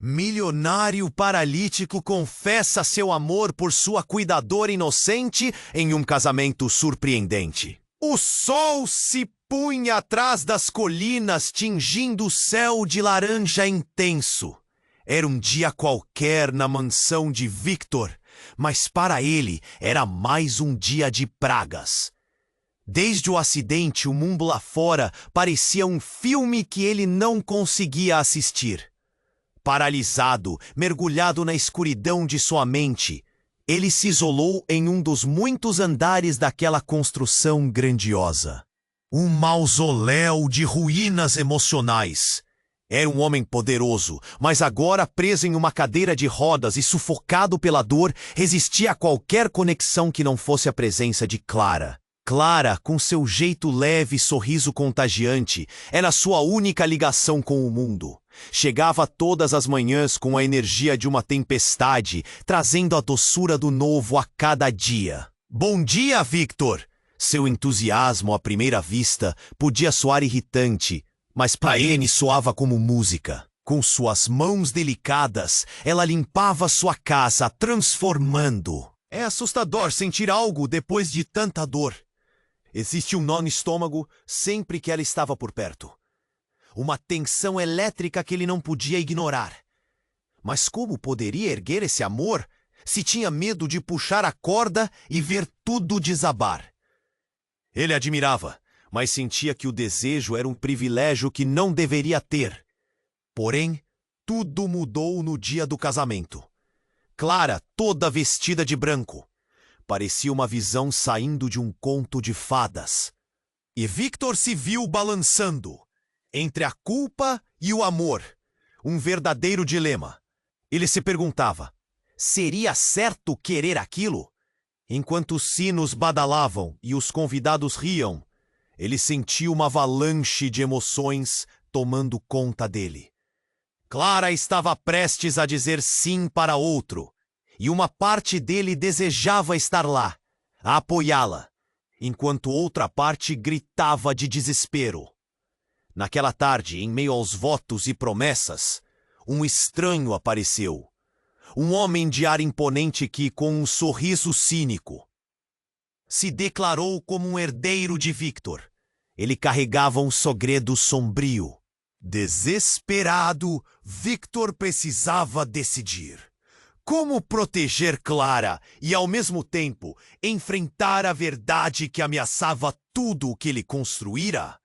Milionário paralítico confessa seu amor por sua cuidadora inocente em um casamento surpreendente. O sol se punha atrás das colinas, tingindo o céu de laranja intenso. Era um dia qualquer na mansão de Victor, mas para ele era mais um dia de pragas. Desde o acidente, o mundo lá fora parecia um filme que ele não conseguia assistir. Paralisado, mergulhado na escuridão de sua mente, ele se isolou em um dos muitos andares daquela construção grandiosa. Um mausoléu de ruínas emocionais. Era um homem poderoso, mas agora preso em uma cadeira de rodas e sufocado pela dor, resistia a qualquer conexão que não fosse a presença de Clara. Clara, com seu jeito leve e sorriso contagiante, era sua única ligação com o mundo. Chegava todas as manhãs com a energia de uma tempestade, trazendo a doçura do novo a cada dia. Bom dia, Victor! Seu entusiasmo à primeira vista podia soar irritante, mas para ele soava como música. Com suas mãos delicadas, ela limpava sua casa, transformando. É assustador sentir algo depois de tanta dor. Existe um nó no estômago sempre que ela estava por perto. Uma tensão elétrica que ele não podia ignorar. Mas como poderia erguer esse amor se tinha medo de puxar a corda e ver tudo desabar? Ele admirava, mas sentia que o desejo era um privilégio que não deveria ter. Porém, tudo mudou no dia do casamento. Clara, toda vestida de branco. Parecia uma visão saindo de um conto de fadas. E Victor se viu balançando entre a culpa e o amor. Um verdadeiro dilema. Ele se perguntava, seria certo querer aquilo? Enquanto os sinos badalavam e os convidados riam, ele sentiu uma avalanche de emoções tomando conta dele. Clara estava prestes a dizer sim para outro. E uma parte dele desejava estar lá, a apoiá-la, enquanto outra parte gritava de desespero. Naquela tarde, em meio aos votos e promessas, um estranho apareceu. Um homem de ar imponente que, com um sorriso cínico, se declarou como um herdeiro de Victor. Ele carregava um segredo sombrio. Desesperado, Victor precisava decidir. Como proteger Clara e, ao mesmo tempo, enfrentar a verdade que ameaçava tudo o que ele construíra?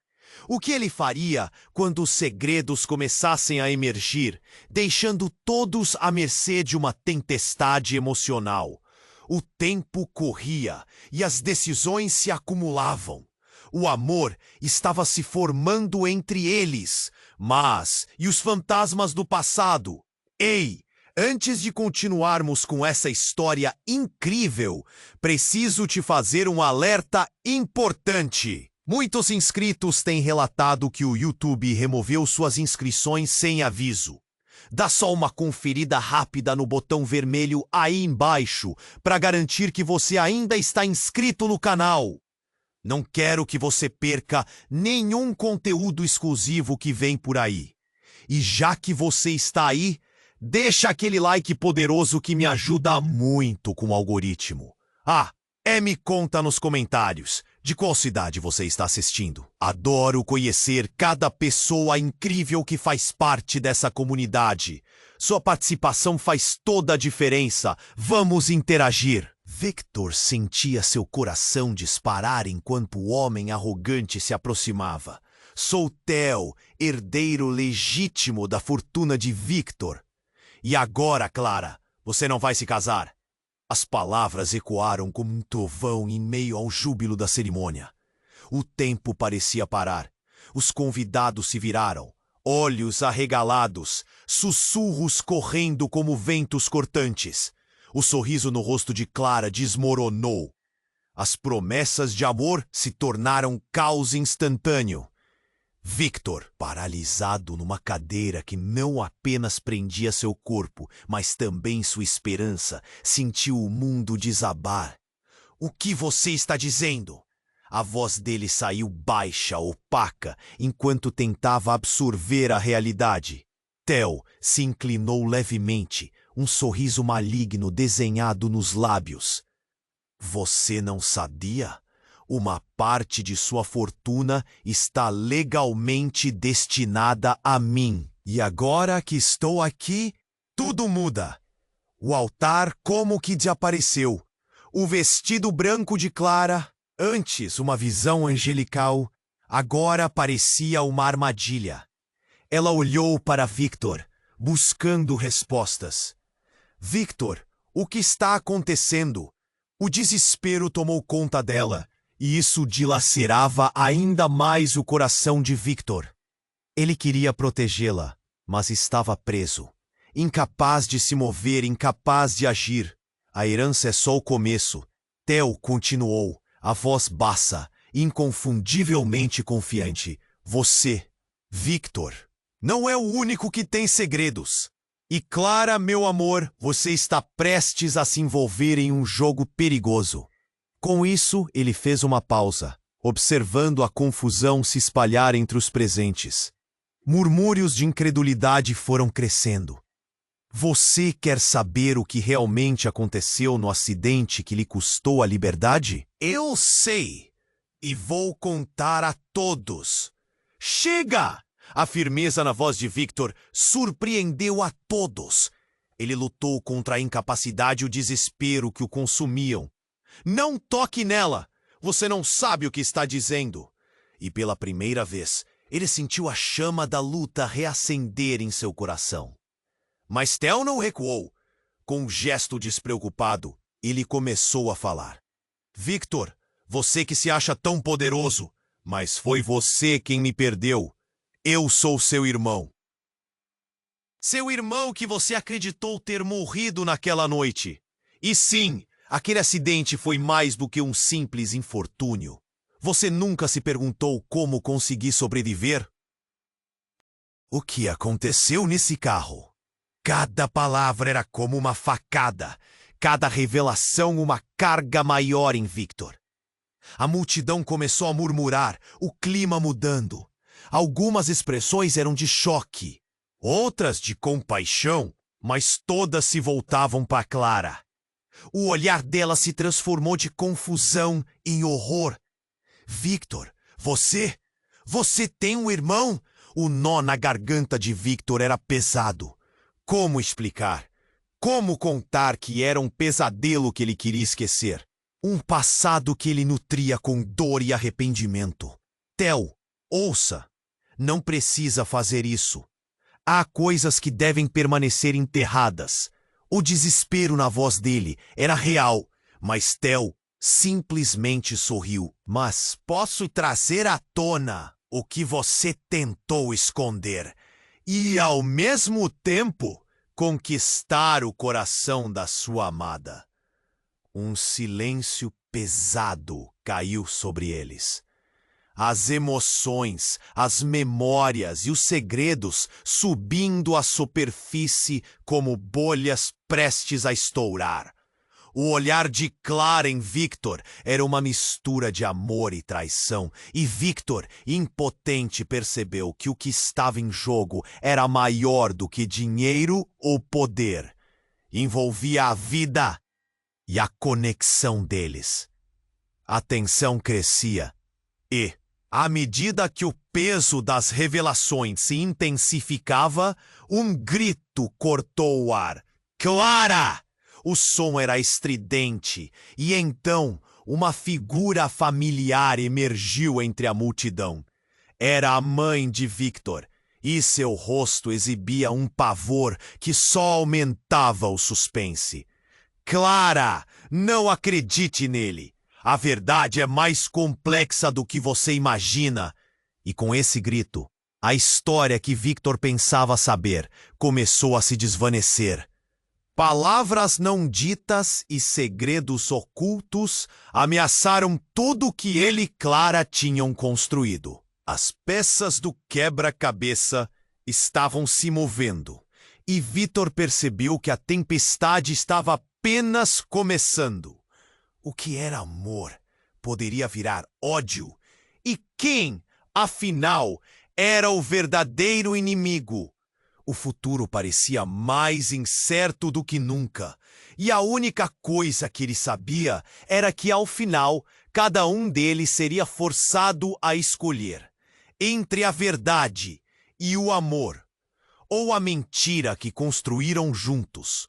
O que ele faria quando os segredos começassem a emergir, deixando todos à mercê de uma tempestade emocional? O tempo corria e as decisões se acumulavam. O amor estava se formando entre eles, mas e os fantasmas do passado? Ei! Antes de continuarmos com essa história incrível, preciso te fazer um alerta importante. Muitos inscritos têm relatado que o YouTube removeu suas inscrições sem aviso. Dá só uma conferida rápida no botão vermelho aí embaixo para garantir que você ainda está inscrito no canal. Não quero que você perca nenhum conteúdo exclusivo que vem por aí. E já que você está aí, deixa aquele like poderoso que me ajuda muito com o algoritmo. Me conta nos comentários de qual cidade você está assistindo. Adoro conhecer cada pessoa incrível que faz parte dessa comunidade. Sua participação faz toda a diferença. Vamos interagir. Victor sentia seu coração disparar enquanto o homem arrogante se aproximava. Sou Theo, herdeiro legítimo da fortuna de Victor. E agora, Clara, você não vai se casar? As palavras ecoaram como um trovão em meio ao júbilo da cerimônia. O tempo parecia parar. Os convidados se viraram, olhos arregalados, sussurros correndo como ventos cortantes. O sorriso no rosto de Clara desmoronou. As promessas de amor se tornaram caos instantâneo. Victor, paralisado numa cadeira que não apenas prendia seu corpo, mas também sua esperança, sentiu o mundo desabar. O que você está dizendo? A voz dele saiu baixa, opaca, enquanto tentava absorver a realidade. Theo se inclinou levemente, um sorriso maligno desenhado nos lábios. Você não sabia? Uma parte de sua fortuna está legalmente destinada a mim. E agora que estou aqui, tudo muda. O altar como que desapareceu. O vestido branco de Clara, antes uma visão angelical, agora parecia uma armadilha. Ela olhou para Victor, buscando respostas. Victor, o que está acontecendo? O desespero tomou conta dela, e isso dilacerava ainda mais o coração de Victor. Ele queria protegê-la, mas estava preso. Incapaz de se mover, incapaz de agir. A herança é só o começo. Theo continuou, a voz baixa, inconfundivelmente confiante. Você, Victor, não é o único que tem segredos. E Clara, meu amor, você está prestes a se envolver em um jogo perigoso. Com isso, ele fez uma pausa, observando a confusão se espalhar entre os presentes. Murmúrios de incredulidade foram crescendo. Você quer saber o que realmente aconteceu no acidente que lhe custou a liberdade? Eu sei, e vou contar a todos. Chega! A firmeza na voz de Victor surpreendeu a todos. Ele lutou contra a incapacidade e o desespero que o consumiam. Não toque nela! Você não sabe o que está dizendo. E pela primeira vez, ele sentiu a chama da luta reacender em seu coração. Mas Theo não recuou. Com um gesto despreocupado, ele começou a falar. Victor, você que se acha tão poderoso, mas foi você quem me perdeu. Eu sou seu irmão. Seu irmão que você acreditou ter morrido naquela noite. E sim, aquele acidente foi mais do que um simples infortúnio. Você nunca se perguntou como consegui sobreviver? O que aconteceu nesse carro? Cada palavra era como uma facada, cada revelação uma carga maior em Victor. A multidão começou a murmurar, o clima mudando. Algumas expressões eram de choque, outras de compaixão, mas todas se voltavam para Clara. O olhar dela se transformou de confusão em horror. Victor, você tem um irmão? O nó na garganta de Victor era pesado. Como explicar? Como contar que era um pesadelo que ele queria esquecer? Um passado que ele nutria com dor e arrependimento. Theo, ouça. Não precisa fazer isso. Há coisas que devem permanecer enterradas. O desespero na voz dele era real, mas Theo simplesmente sorriu. Mas posso trazer à tona o que você tentou esconder e, ao mesmo tempo, conquistar o coração da sua amada. Um silêncio pesado caiu sobre eles. As emoções, as memórias e os segredos subindo à superfície como bolhas prestes a estourar. O olhar de Clara em Victor era uma mistura de amor e traição, e Victor, impotente, percebeu que o que estava em jogo era maior do que dinheiro ou poder. Envolvia a vida e a conexão deles. A tensão crescia e, à medida que o peso das revelações se intensificava, um grito cortou o ar. Clara! O som era estridente, e então uma figura familiar emergiu entre a multidão. Era a mãe de Victor, e seu rosto exibia um pavor que só aumentava o suspense. Clara, não acredite nele. A verdade é mais complexa do que você imagina. E com esse grito, a história que Victor pensava saber começou a se desvanecer. Palavras não ditas e segredos ocultos ameaçaram tudo o que ele e Clara tinham construído. As peças do quebra-cabeça estavam se movendo, e Victor percebeu que a tempestade estava apenas começando. O que era amor poderia virar ódio. E quem, afinal, era o verdadeiro inimigo? O futuro parecia mais incerto do que nunca, e a única coisa que ele sabia era que, ao final, cada um deles seria forçado a escolher entre a verdade e o amor, ou a mentira que construíram juntos.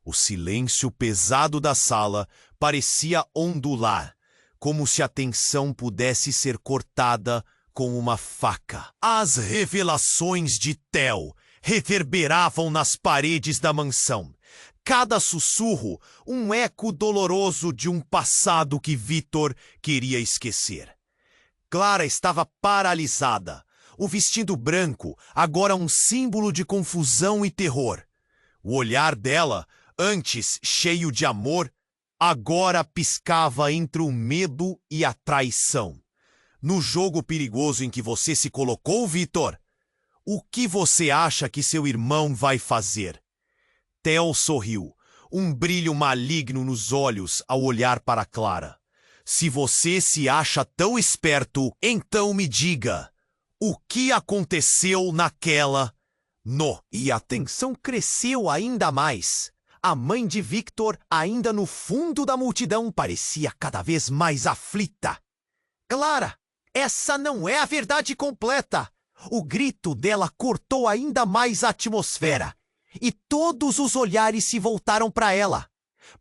O silêncio pesado da sala parecia ondular, como se a tensão pudesse ser cortada com uma faca. As revelações de Theo reverberavam nas paredes da mansão. Cada sussurro, um eco doloroso de um passado que Victor queria esquecer. Clara estava paralisada. O vestido branco, agora um símbolo de confusão e terror. O olhar dela, antes cheio de amor, agora piscava entre o medo e a traição. No jogo perigoso em que você se colocou, Victor, o que você acha que seu irmão vai fazer? Theo sorriu, um brilho maligno nos olhos ao olhar para Clara. Se você se acha tão esperto, então me diga, o que aconteceu naquela E a tensão cresceu ainda mais. A mãe de Victor, ainda no fundo da multidão, parecia cada vez mais aflita. Clara, essa não é a verdade completa. O grito dela cortou ainda mais a atmosfera. E todos os olhares se voltaram para ela.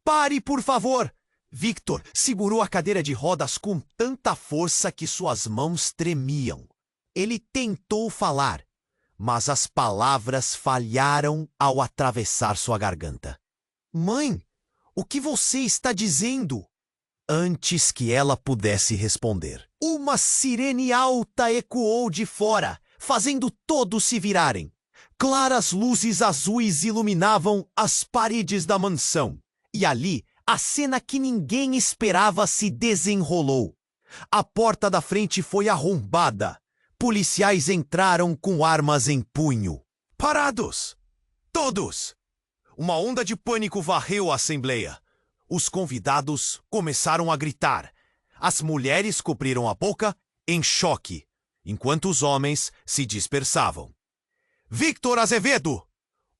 Pare, por favor. Victor segurou a cadeira de rodas com tanta força que suas mãos tremiam. Ele tentou falar, mas as palavras falharam ao atravessar sua garganta. Mãe, o que você está dizendo? Antes que ela pudesse responder, uma sirene alta ecoou de fora, fazendo todos se virarem. Claras luzes azuis iluminavam as paredes da mansão. E ali, a cena que ninguém esperava se desenrolou. A porta da frente foi arrombada. Policiais entraram com armas em punho. Parados! Todos! Uma onda de pânico varreu a assembleia. Os convidados começaram a gritar. As mulheres cobriram a boca em choque, enquanto os homens se dispersavam. Victor Azevedo!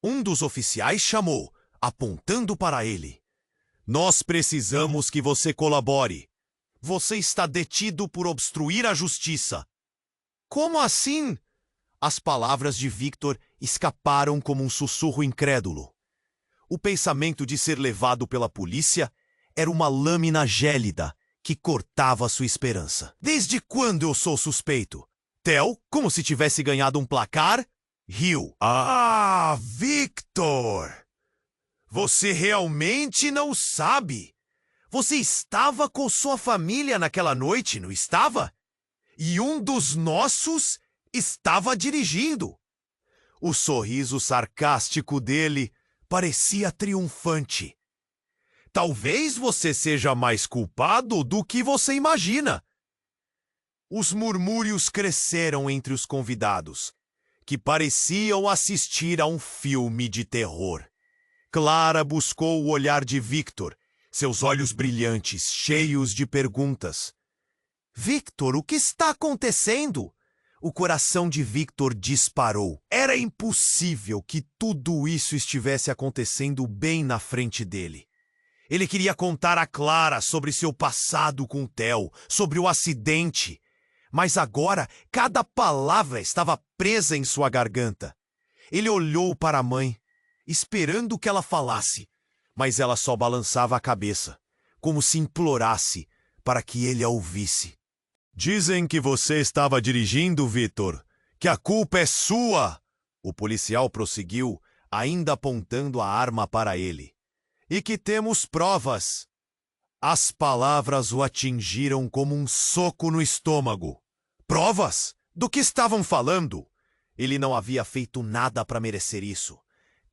Um dos oficiais chamou, apontando para ele. Nós precisamos que você colabore. Você está detido por obstruir a justiça. Como assim? As palavras de Victor escaparam como um sussurro incrédulo. O pensamento de ser levado pela polícia era uma lâmina gélida que cortava sua esperança. Desde quando eu sou suspeito? Theo, como se tivesse ganhado um placar, riu. Ah, Victor! Você realmente não sabe? Você estava com sua família naquela noite, não estava? E um dos nossos estava dirigindo. O sorriso sarcástico dele parecia triunfante. Talvez você seja mais culpado do que você imagina. Os murmúrios cresceram entre os convidados, que pareciam assistir a um filme de terror. Clara buscou o olhar de Victor, seus olhos brilhantes, cheios de perguntas. Victor, o que está acontecendo? O coração de Victor disparou. Era impossível que tudo isso estivesse acontecendo bem na frente dele. Ele queria contar a Clara sobre seu passado com Theo, sobre o acidente. Mas agora, cada palavra estava presa em sua garganta. Ele olhou para a mãe, esperando que ela falasse, mas ela só balançava a cabeça, como se implorasse para que ele a ouvisse. Dizem que você estava dirigindo, Victor, que a culpa é sua! O policial prosseguiu, ainda apontando a arma para ele. E que temos provas. As palavras o atingiram como um soco no estômago. Provas? Do que estavam falando? Ele não havia feito nada para merecer isso.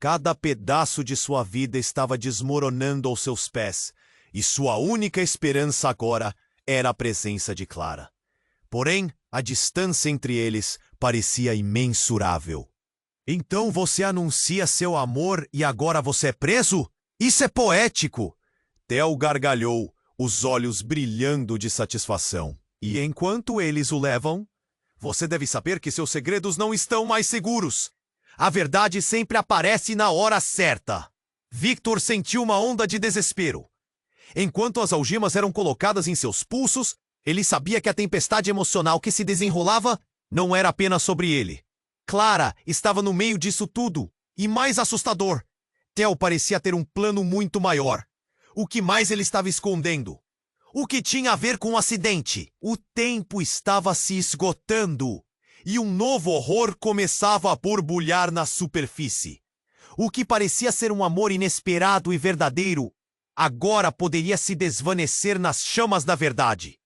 Cada pedaço de sua vida estava desmoronando aos seus pés, e sua única esperança agora era a presença de Clara. Porém, a distância entre eles parecia imensurável. Então você anuncia seu amor e agora você é preso? Isso é poético! Theo gargalhou, os olhos brilhando de satisfação. E enquanto eles o levam, você deve saber que seus segredos não estão mais seguros. A verdade sempre aparece na hora certa. Victor sentiu uma onda de desespero. Enquanto as algemas eram colocadas em seus pulsos, ele sabia que a tempestade emocional que se desenrolava não era apenas sobre ele. Clara estava no meio disso tudo, e mais assustador, Theo parecia ter um plano muito maior. O que mais ele estava escondendo? O que tinha a ver com o acidente? O tempo estava se esgotando, e um novo horror começava a borbulhar na superfície. O que parecia ser um amor inesperado e verdadeiro, agora poderia se desvanecer nas chamas da verdade.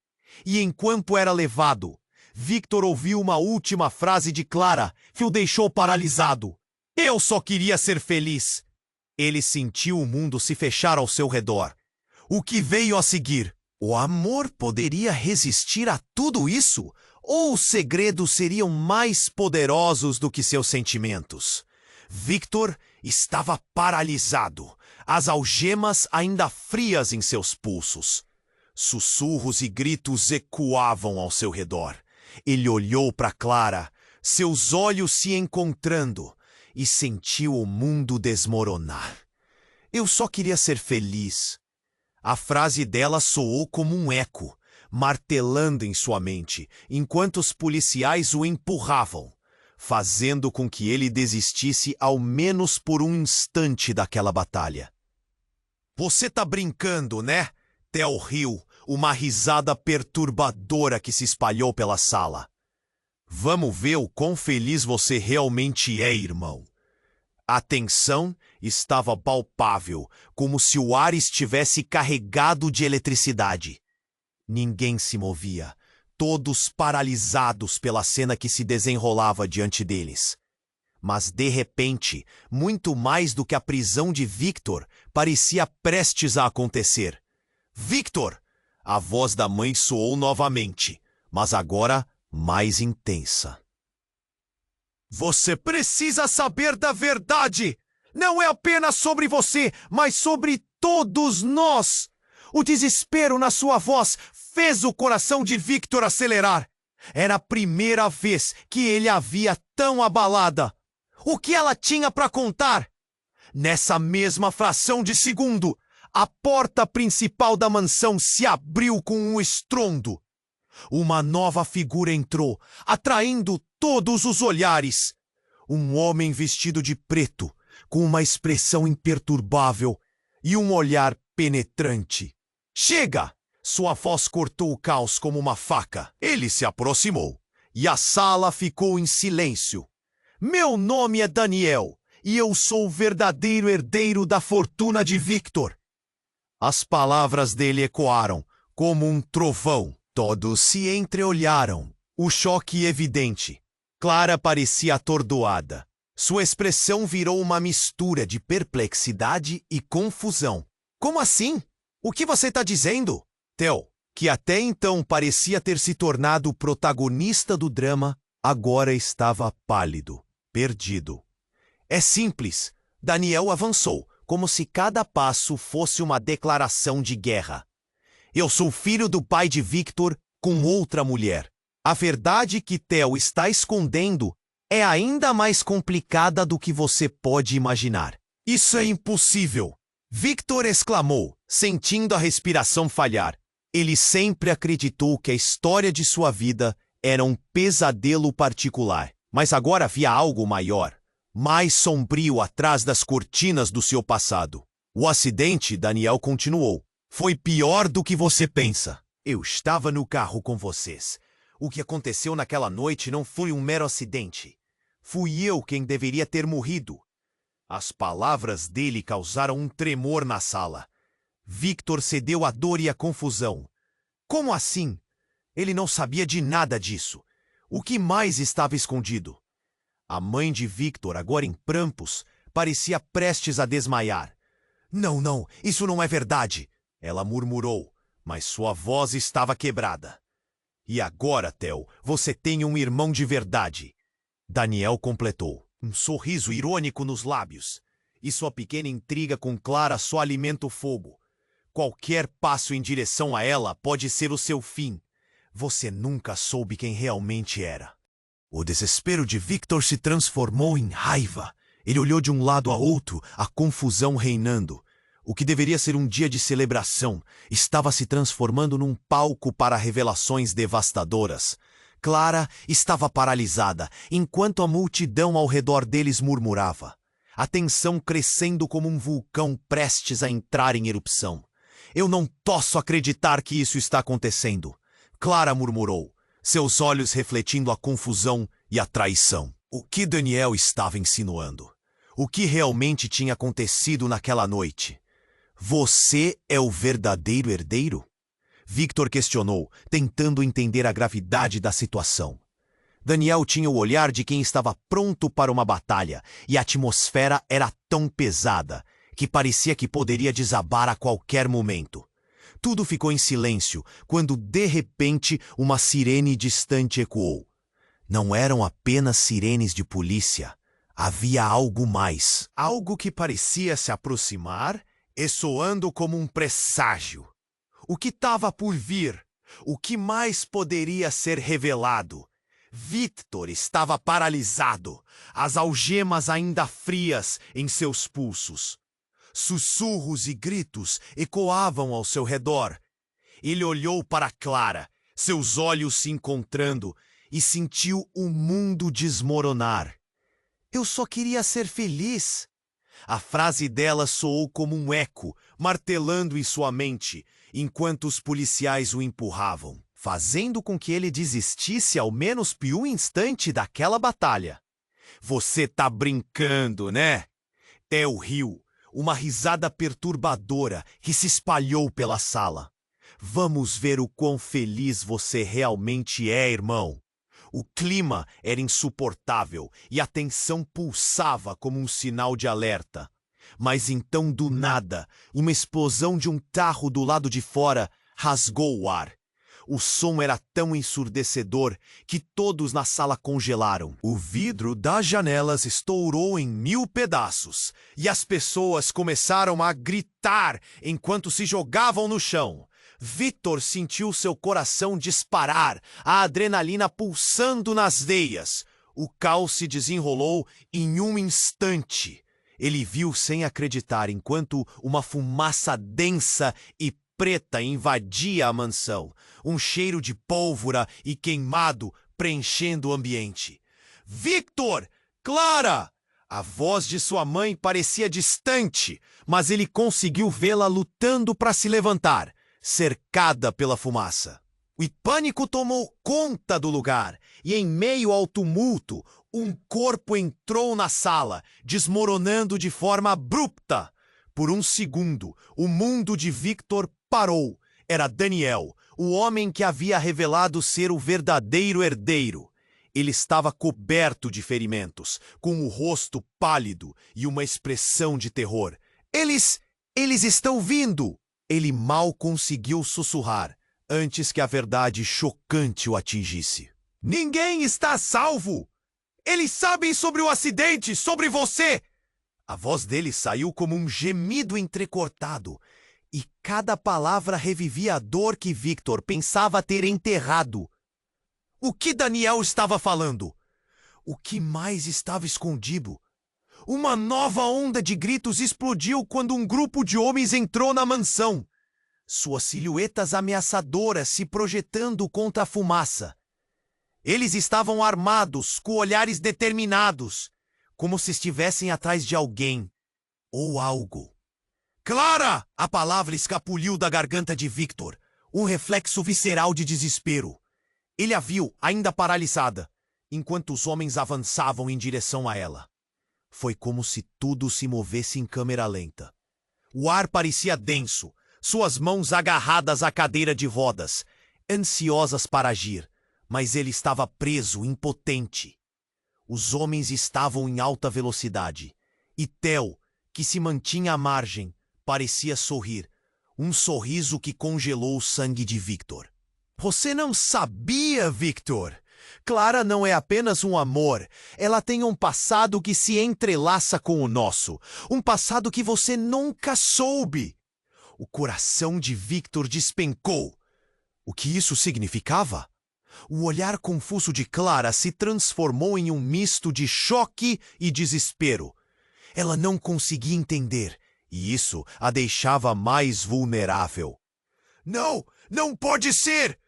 E enquanto era levado, Victor ouviu uma última frase de Clara que o deixou paralisado. Eu só queria ser feliz. Ele sentiu o mundo se fechar ao seu redor. O que veio a seguir? O amor poderia resistir a tudo isso? Ou os segredos seriam mais poderosos do que seus sentimentos? Victor estava paralisado, as algemas ainda frias em seus pulsos. Sussurros e gritos ecoavam ao seu redor. Ele olhou para Clara, seus olhos se encontrando, e sentiu o mundo desmoronar. Eu só queria ser feliz. A frase dela soou como um eco, martelando em sua mente, enquanto os policiais o empurravam, fazendo com que ele desistisse ao menos por um instante daquela batalha. Você tá brincando, né? Theo riu, uma risada perturbadora que se espalhou pela sala. Vamos ver o quão feliz você realmente é, irmão. A tensão estava palpável, como se o ar estivesse carregado de eletricidade. Ninguém se movia, todos paralisados pela cena que se desenrolava diante deles. Mas, de repente, muito mais do que a prisão de Victor parecia prestes a acontecer. Victor! A voz da mãe soou novamente, mas agora mais intensa. Você precisa saber da verdade! Não é apenas sobre você, mas sobre todos nós! O desespero na sua voz fez o coração de Victor acelerar. Era a primeira vez que ele a via tão abalada. O que ela tinha para contar? Nessa mesma fração de segundo, a porta principal da mansão se abriu com um estrondo. Uma nova figura entrou, atraindo todos os olhares. Um homem vestido de preto, com uma expressão imperturbável e um olhar penetrante. Chega! Sua voz cortou o caos como uma faca. Ele se aproximou, e a sala ficou em silêncio. Meu nome é Daniel, e eu sou o verdadeiro herdeiro da fortuna de Victor. As palavras dele ecoaram, como um trovão. Todos se entreolharam, o choque evidente. Clara parecia atordoada. Sua expressão virou uma mistura de perplexidade e confusão. Como assim? O que você está dizendo? Theo, que até então parecia ter se tornado o protagonista do drama, agora estava pálido, perdido. É simples. Daniel avançou, como se cada passo fosse uma declaração de guerra. Eu sou filho do pai de Victor com outra mulher. A verdade que Theo está escondendo é ainda mais complicada do que você pode imaginar. Isso é impossível! Victor exclamou, sentindo a respiração falhar. Ele sempre acreditou que a história de sua vida era um pesadelo particular. Mas agora havia algo maior, mais sombrio atrás das cortinas do seu passado. O acidente, Daniel continuou, foi pior do que você pensa. Eu estava no carro com vocês. O que aconteceu naquela noite não foi um mero acidente. Fui eu quem deveria ter morrido. As palavras dele causaram um tremor na sala. Victor cedeu à dor e à confusão. Como assim? Ele não sabia de nada disso. O que mais estava escondido? A mãe de Victor, agora em prantos, parecia prestes a desmaiar. Não, isso não é verdade, ela murmurou, mas sua voz estava quebrada. E agora, Theo, você tem um irmão de verdade. Daniel completou, um sorriso irônico nos lábios. E sua pequena intriga com Clara só alimenta o fogo. Qualquer passo em direção a ela pode ser o seu fim. Você nunca soube quem realmente era. O desespero de Victor se transformou em raiva. Ele olhou de um lado a outro, a confusão reinando. O que deveria ser um dia de celebração estava se transformando num palco para revelações devastadoras. Clara estava paralisada, enquanto a multidão ao redor deles murmurava. A tensão crescendo como um vulcão prestes a entrar em erupção. Eu não posso acreditar que isso está acontecendo, Clara murmurou, seus olhos refletindo a confusão e a traição. O que Daniel estava insinuando? O que realmente tinha acontecido naquela noite? Você é o verdadeiro herdeiro? Victor questionou, tentando entender a gravidade da situação. Daniel tinha o olhar de quem estava pronto para uma batalha, e a atmosfera era tão pesada que parecia que poderia desabar a qualquer momento. Tudo ficou em silêncio quando, de repente, uma sirene distante ecoou. Não eram apenas sirenes de polícia. Havia algo mais. Algo que parecia se aproximar e soando como um presságio. O que estava por vir? O que mais poderia ser revelado? Victor estava paralisado, as algemas ainda frias em seus pulsos. Sussurros e gritos ecoavam ao seu redor. Ele olhou para Clara, seus olhos se encontrando, e sentiu o mundo desmoronar. Eu só queria ser feliz. A frase dela soou como um eco, martelando em sua mente, enquanto os policiais o empurravam, fazendo com que ele desistisse ao menos por um instante daquela batalha. Você tá brincando, né? Theo riu, uma risada perturbadora que se espalhou pela sala. Vamos ver o quão feliz você realmente é, irmão. O clima era insuportável e a tensão pulsava como um sinal de alerta. Mas então, do nada, uma explosão de um carro do lado de fora rasgou o ar. O som era tão ensurdecedor que todos na sala congelaram. O vidro das janelas estourou em 1000 pedaços e as pessoas começaram a gritar enquanto se jogavam no chão. Victor sentiu seu coração disparar, a adrenalina pulsando nas veias. O caos se desenrolou em um instante. Ele viu sem acreditar enquanto uma fumaça densa e preta invadia a mansão, um cheiro de pólvora e queimado preenchendo o ambiente. Victor! Clara! A voz de sua mãe parecia distante, mas ele conseguiu vê-la lutando para se levantar, cercada pela fumaça. O pânico tomou conta do lugar, e em meio ao tumulto, um corpo entrou na sala, desmoronando de forma abrupta. Por um segundo, o mundo de Victor parou. Era Daniel, o homem que havia revelado ser o verdadeiro herdeiro. Ele estava coberto de ferimentos, com o rosto pálido e uma expressão de terror. Eles estão vindo! Ele mal conseguiu sussurrar, antes que a verdade chocante o atingisse. Ninguém está salvo! Eles sabem sobre o acidente, sobre você! A voz dele saiu como um gemido entrecortado, e cada palavra revivia a dor que Victor pensava ter enterrado. O que Daniel estava falando? O que mais estava escondido? Uma nova onda de gritos explodiu quando um grupo de homens entrou na mansão. Suas silhuetas ameaçadoras se projetando contra a fumaça. Eles estavam armados, com olhares determinados, como se estivessem atrás de alguém ou algo. Clara! A palavra escapuliu da garganta de Victor, um reflexo visceral de desespero. Ele a viu, ainda paralisada, enquanto os homens avançavam em direção a ela. Foi como se tudo se movesse em câmera lenta. O ar parecia denso, suas mãos agarradas à cadeira de rodas, ansiosas para agir, mas ele estava preso, impotente. Os homens estavam em alta velocidade, e Theo, que se mantinha à margem, parecia sorrir, um sorriso que congelou o sangue de Victor. Você não sabia, Victor? Clara não é apenas um amor, ela tem um passado que se entrelaça com o nosso, um passado que você nunca soube. O coração de Victor despencou. O que isso significava? O olhar confuso de Clara se transformou em um misto de choque e desespero. Ela não conseguia entender, e isso a deixava mais vulnerável. Não, não pode ser!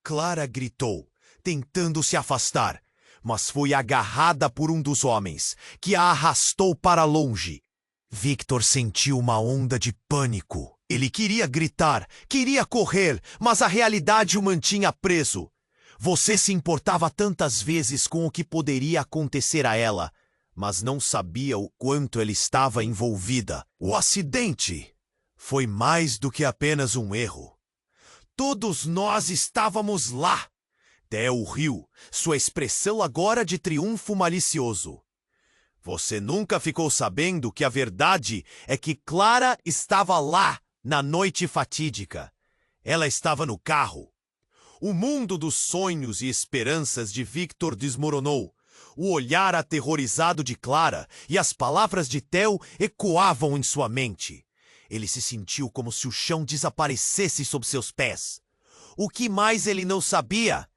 Clara gritou, tentando se afastar, mas foi agarrada por um dos homens, que a arrastou para longe. Victor sentiu uma onda de pânico. Ele queria gritar, queria correr, mas a realidade o mantinha preso. Você se importava tantas vezes com o que poderia acontecer a ela, mas não sabia o quanto ela estava envolvida. O acidente foi mais do que apenas um erro. Todos nós estávamos lá. Theo riu, sua expressão agora de triunfo malicioso. Você nunca ficou sabendo que a verdade é que Clara estava lá na noite fatídica. Ela estava no carro. O mundo dos sonhos e esperanças de Victor desmoronou. O olhar aterrorizado de Clara e as palavras de Theo ecoavam em sua mente. Ele se sentiu como se o chão desaparecesse sob seus pés. O que mais ele não sabia?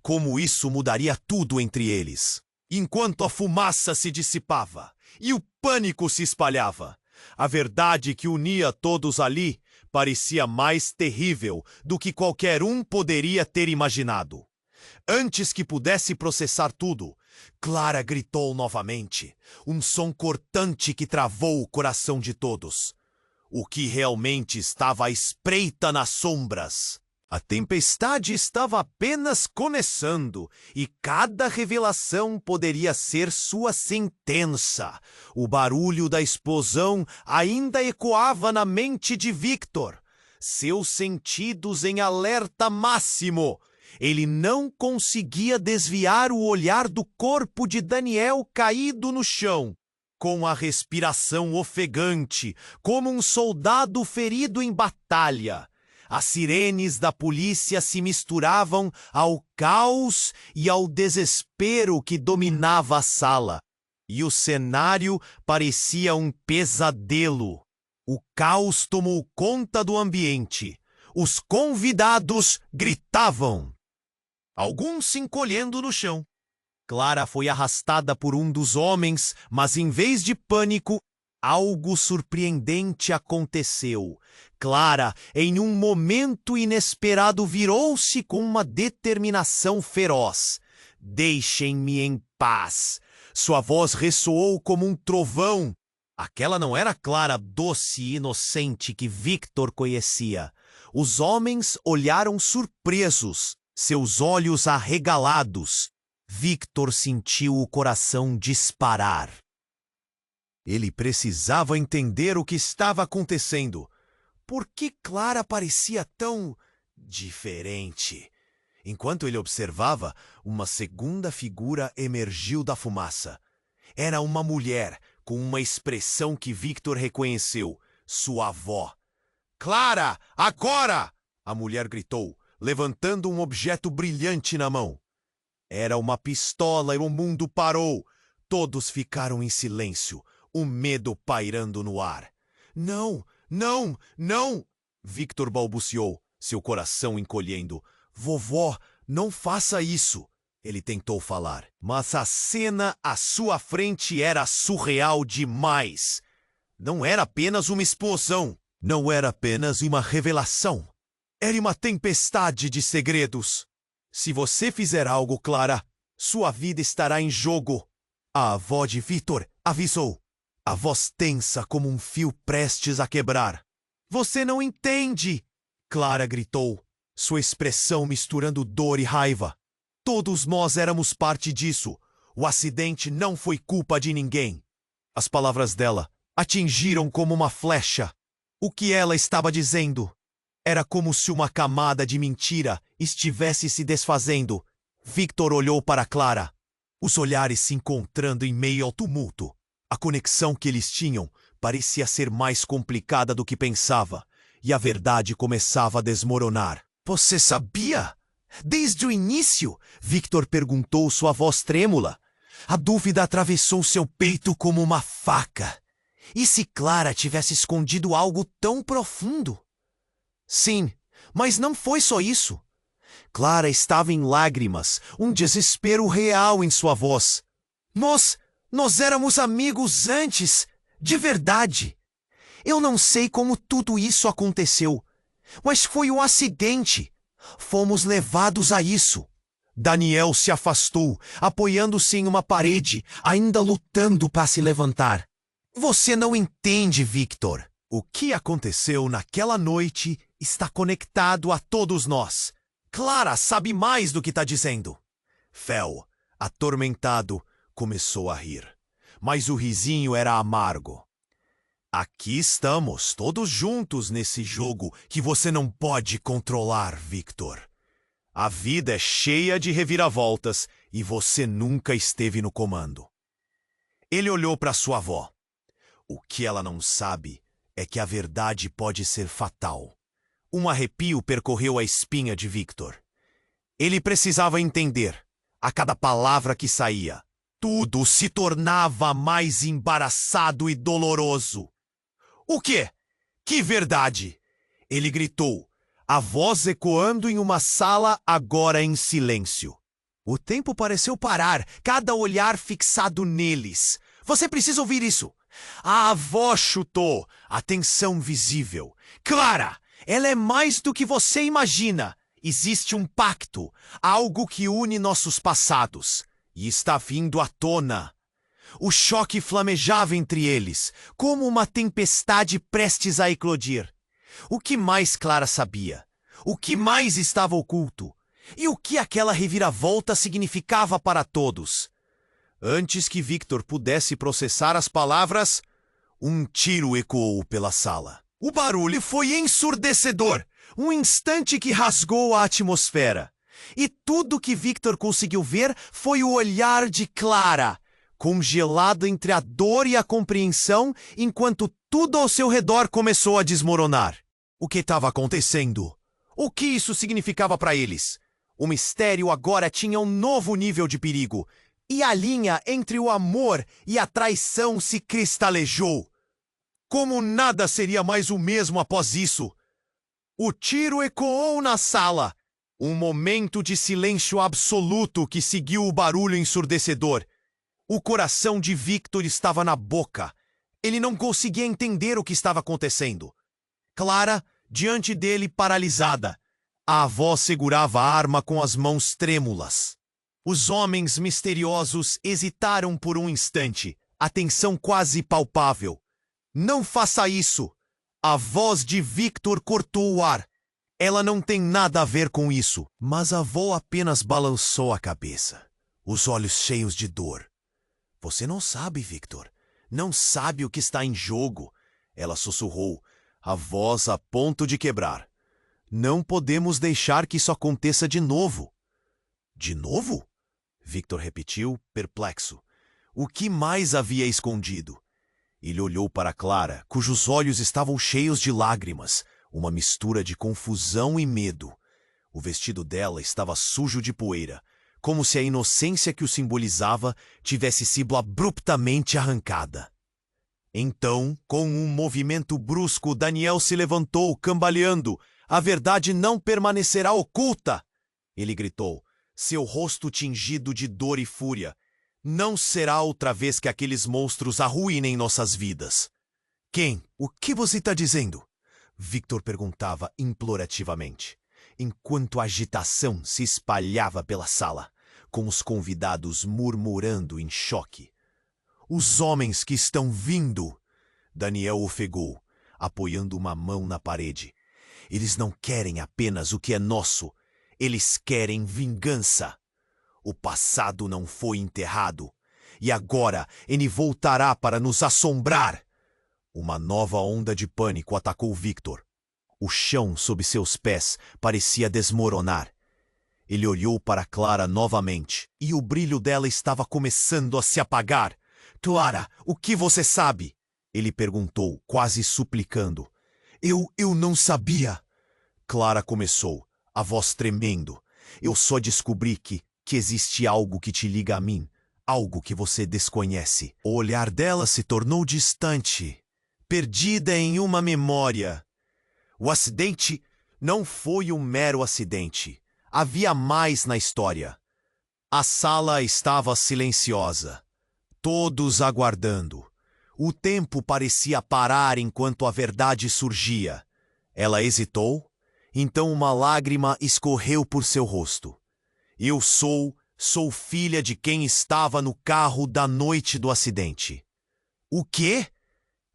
Como isso mudaria tudo entre eles. Enquanto a fumaça se dissipava e o pânico se espalhava, a verdade que unia todos ali parecia mais terrível do que qualquer um poderia ter imaginado. Antes que pudesse processar tudo, Clara gritou novamente, um som cortante que travou o coração de todos. O que realmente estava à espreita nas sombras? A tempestade estava apenas começando, e cada revelação poderia ser sua sentença. O barulho da explosão ainda ecoava na mente de Victor, seus sentidos em alerta máximo. Ele não conseguia desviar o olhar do corpo de Daniel caído no chão, com a respiração ofegante, como um soldado ferido em batalha. As sirenes da polícia se misturavam ao caos e ao desespero que dominava a sala. E o cenário parecia um pesadelo. O caos tomou conta do ambiente. Os convidados gritavam, alguns se encolhendo no chão. Clara foi arrastada por um dos homens, mas em vez de pânico, algo surpreendente aconteceu. Clara, em um momento inesperado, virou-se com uma determinação feroz. Deixem-me em paz. Sua voz ressoou como um trovão. Aquela não era a Clara doce e inocente que Victor conhecia. Os homens olharam surpresos, seus olhos arregalados. Victor sentiu o coração disparar. Ele precisava entender o que estava acontecendo. Por que Clara parecia tão diferente? Enquanto ele observava, uma segunda figura emergiu da fumaça. Era uma mulher com uma expressão que Victor reconheceu, sua avó. Clara, agora! A mulher gritou, levantando um objeto brilhante na mão. Era uma pistola e o mundo parou. Todos ficaram em silêncio, o medo pairando no ar. Não, não, não! Victor balbuciou, seu coração encolhendo. Vovó, não faça isso! Ele tentou falar, mas a cena à sua frente era surreal demais. Não era apenas uma explosão. Não era apenas uma revelação. Era uma tempestade de segredos. Se você fizer algo, Clara, sua vida estará em jogo. A avó de Victor avisou, a voz tensa como um fio prestes a quebrar. Você não entende! Clara gritou, sua expressão misturando dor e raiva. Todos nós éramos parte disso. O acidente não foi culpa de ninguém. As palavras dela atingiram como uma flecha. O que ela estava dizendo? Era como se uma camada de mentira estivesse se desfazendo. Victor olhou para Clara, os olhares se encontrando em meio ao tumulto. A conexão que eles tinham parecia ser mais complicada do que pensava, e a verdade começava a desmoronar. Você sabia? Desde o início? Victor perguntou, sua voz trêmula. A dúvida atravessou seu peito como uma faca. E se Clara tivesse escondido algo tão profundo? Sim, mas não foi só isso. Clara estava em lágrimas, um desespero real em sua voz. Nós éramos amigos antes, de verdade. Eu não sei como tudo isso aconteceu, mas foi um acidente. Fomos levados a isso. Daniel se afastou, apoiando-se em uma parede, ainda lutando para se levantar. Você não entende, Victor. O que aconteceu naquela noite está conectado a todos nós. Clara sabe mais do que está dizendo. Fel, atormentado, começou a rir. Mas o risinho era amargo. Aqui estamos, todos juntos nesse jogo que você não pode controlar, Victor. A vida é cheia de reviravoltas e você nunca esteve no comando. Ele olhou para sua avó. O que ela não sabe é que a verdade pode ser fatal. Um arrepio percorreu a espinha de Victor. Ele precisava entender. A cada palavra que saía, tudo se tornava mais embaraçado e doloroso. O quê? Que verdade? Ele gritou, a voz ecoando em uma sala agora em silêncio. O tempo pareceu parar, cada olhar fixado neles. Você precisa ouvir isso. A avó chutou, a tensão visível. Clara, ela é mais do que você imagina. Existe um pacto, algo que une nossos passados. E está vindo à tona. O choque flamejava entre eles, como uma tempestade prestes a eclodir. O que mais Clara sabia? O que mais estava oculto? E o que aquela reviravolta significava para todos? Antes que Victor pudesse processar as palavras, um tiro ecoou pela sala. O barulho foi ensurdecedor, um instante que rasgou a atmosfera. E tudo que Victor conseguiu ver foi o olhar de Clara, congelado entre a dor e a compreensão, enquanto tudo ao seu redor começou a desmoronar. O que estava acontecendo? O que isso significava para eles? O mistério agora tinha um novo nível de perigo, e a linha entre o amor e a traição se cristalizou. Como nada seria mais o mesmo após isso. O tiro ecoou na sala. Um momento de silêncio absoluto que seguiu o barulho ensurdecedor. O coração de Victor estava na boca. Ele não conseguia entender o que estava acontecendo. Clara, diante dele, paralisada. A avó segurava a arma com as mãos trêmulas. Os homens misteriosos hesitaram por um instante, a tensão quase palpável. Não faça isso! A voz de Victor cortou o ar. Ela não tem nada a ver com isso. Mas a avó apenas balançou a cabeça, os olhos cheios de dor. Você não sabe, Victor. Não sabe o que está em jogo. Ela sussurrou, a voz a ponto de quebrar. Não podemos deixar que isso aconteça de novo. De novo? Victor repetiu, perplexo. O que mais havia escondido? Ele olhou para Clara, cujos olhos estavam cheios de lágrimas, uma mistura de confusão e medo. O vestido dela estava sujo de poeira, como se a inocência que o simbolizava tivesse sido abruptamente arrancada. Então, com um movimento brusco, Daniel se levantou, cambaleando. A verdade não permanecerá oculta! Ele gritou, seu rosto tingido de dor e fúria. Não será outra vez que aqueles monstros arruinem nossas vidas. Quem? O que você está dizendo? Victor perguntava implorativamente, enquanto a agitação se espalhava pela sala, com os convidados murmurando em choque. Os homens que estão vindo! Daniel ofegou, apoiando uma mão na parede. Eles não querem apenas o que é nosso. Eles querem vingança. O passado não foi enterrado. E agora ele voltará para nos assombrar. Uma nova onda de pânico atacou Victor. O chão sob seus pés parecia desmoronar. Ele olhou para Clara novamente, e o brilho dela estava começando a se apagar. Clara, o que você sabe? Ele perguntou, quase suplicando. Eu não sabia. Clara começou, a voz tremendo. Eu só descobri que existe algo que te liga a mim, algo que você desconhece. O olhar dela se tornou distante, perdida em uma memória. O acidente não foi um mero acidente. havia mais na história. A sala estava silenciosa, todos aguardando. O tempo parecia parar enquanto a verdade surgia. Ela hesitou, então uma lágrima escorreu por seu rosto. Eu sou filha de quem estava no carro da noite do acidente. O quê?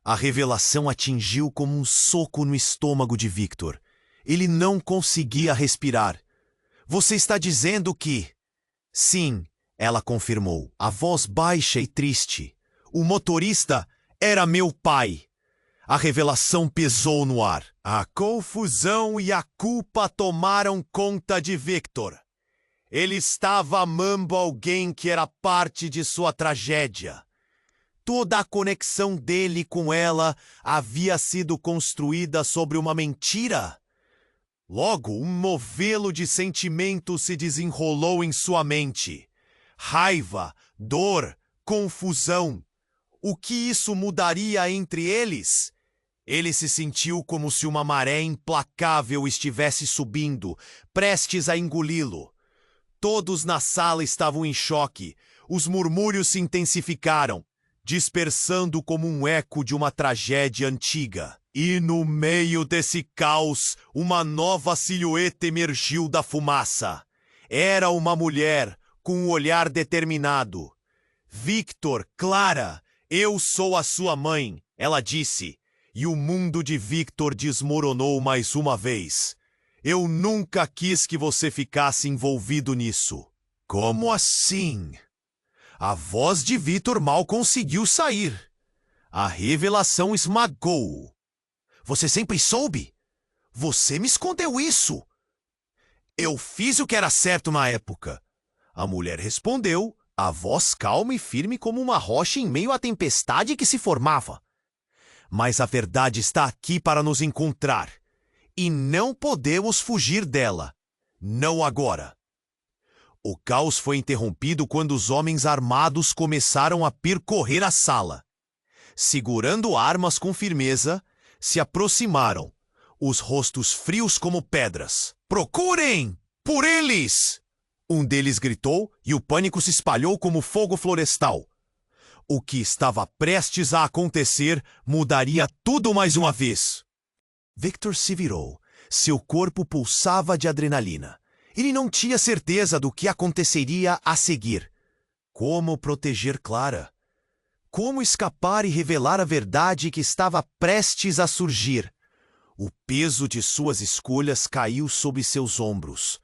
A revelação atingiu como um soco no estômago de Victor. Ele não conseguia respirar. Você está dizendo que... Sim, ela confirmou, a voz baixa e triste. O motorista era meu pai. A revelação pesou no ar. A confusão e a culpa tomaram conta de Victor. Ele estava amando alguém que era parte de sua tragédia. Toda a conexão dele com ela havia sido construída sobre uma mentira. Logo, um novelo de sentimentos se desenrolou em sua mente. Raiva, dor, confusão. O que isso mudaria entre eles? Ele se sentiu como se uma maré implacável estivesse subindo, prestes a engoli-lo. Todos na sala estavam em choque. Os murmúrios se intensificaram, dispersando como um eco de uma tragédia antiga. E no meio desse caos, uma nova silhueta emergiu da fumaça. Era uma mulher, com um olhar determinado. Victor, Clara, eu sou a sua mãe, ela disse. E o mundo de Victor desmoronou mais uma vez. Eu nunca quis que você ficasse envolvido nisso. Como assim? A voz de Victor mal conseguiu sair. A revelação esmagou-o. Você sempre soube? Você me escondeu isso. Eu fiz o que era certo na época. A mulher respondeu, a voz calma e firme como uma rocha em meio à tempestade que se formava. Mas a verdade está aqui para nos encontrar. E não podemos fugir dela. Não agora. O caos foi interrompido quando os homens armados começaram a percorrer a sala. Segurando armas com firmeza, se aproximaram, os rostos frios como pedras. Procurem! Por eles! Um deles gritou e o pânico se espalhou como fogo florestal. O que estava prestes a acontecer mudaria tudo mais uma vez. Victor se virou. Seu corpo pulsava de adrenalina. Ele não tinha certeza do que aconteceria a seguir. Como proteger Clara? Como escapar e revelar a verdade que estava prestes a surgir? O peso de suas escolhas caiu sobre seus ombros.